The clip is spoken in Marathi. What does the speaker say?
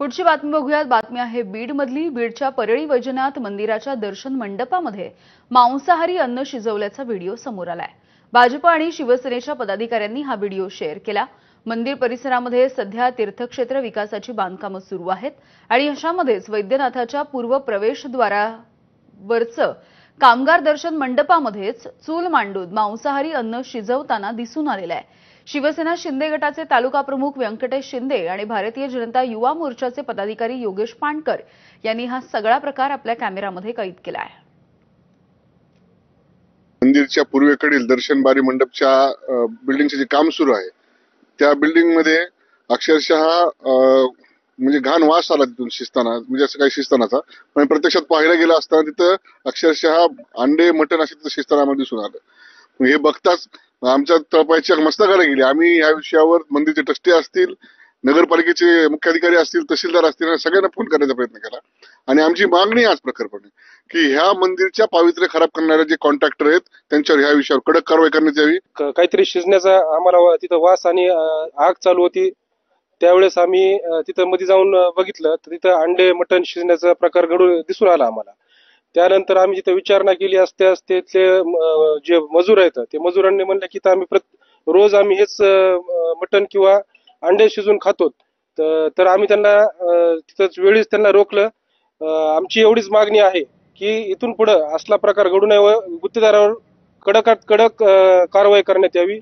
पुढची बातमी बघूयात। बातमी आहे बीडमधली। बीडच्या परळी वैजनाथ मंदिराच्या दर्शन मंडपामध्ये मांसाहारी अन्न शिजवल्याचा व्हिडिओ समोर आलाय। भाजप आणि शिवसेनेच्या पदाधिकाऱ्यांनी हा व्हिडिओ शेअर केला। मंदिर परिसरामध्ये सध्या तीर्थक्षेत्र विकासाची बांधकामं सुरू आहेत आणि अशामध्येच वैद्यनाथाच्या पूर्व प्रवेशद्वारावरचं कामगार दर्शन मंडपामध्येच चूल मांडून मांसाहारी अन्न शिजवताना दिसून आलेलं आहे। शिवसेना शिंदे गटाचे तालुका प्रमुख व्यंकटेश शिंदे आणि भारतीय जनता युवा मोर्चाचे पदाधिकारी योगेश पाणकर यांनी हा सगळा प्रकार आपल्या कॅमेरामध्ये कैद केला आहे। मंदिरच्या पूर्वेकडील दर्शन बारी मंडपच्या बिल्डिंगचे जे काम सुरू आहे त्या बिल्डिंग मध्ये अक्षरशः म्हणजे घाण वास आला तिथून शिजताना, म्हणजे असं काही शिजतानाचा, पण प्रत्यक्षात पाहायला गेलं असताना तिथं अक्षरशः अंडे मटण असे तिथं शिजताना आम्हाला दिसून आलं। हे बघताच आमच्या तळपायाची मस्तकाला गेली। आम्ही या विषयावर मंदिरचे ट्रस्टी असतील, नगरपालिकेचे मुख्याधिकारी असतील, तहसीलदार असतील, सगळ्यांना फोन करण्याचा प्रयत्न केला आणि आमची मागणी आज प्रखरपणे की ह्या मंदिरच्या पावित्र्य खराब करणारे जे कॉन्ट्रॅक्टर आहेत त्यांच्यावर ह्या विषयावर कडक कारवाई करण्यात यावी। काहीतरी शिजण्याचा आम्हाला तिथं वास आणि आग चालू होती। त्यावेळेस आम्ही तिथं मध्ये जाऊन बघितलं तर तिथं अंडे मटण शिजण्याचा प्रकार घडून दिसून आला आम्हाला। त्यानंतर आम्ही तिथं विचारणा केली असते ते जे मजूर आहेत ते मजुरांनी म्हणलं की आम्ही रोज आम्ही हेच मटण किंवा अंडे शिजून खातो। तर आम्ही त्यांना तिथंच वेळीच त्यांना रोखलं। आमची एवढीच मागणी आहे की इथून पुढे असला प्रकार घडू नये व गुत्तेदारावर कडकात कडक कारवाई करण्यात यावी।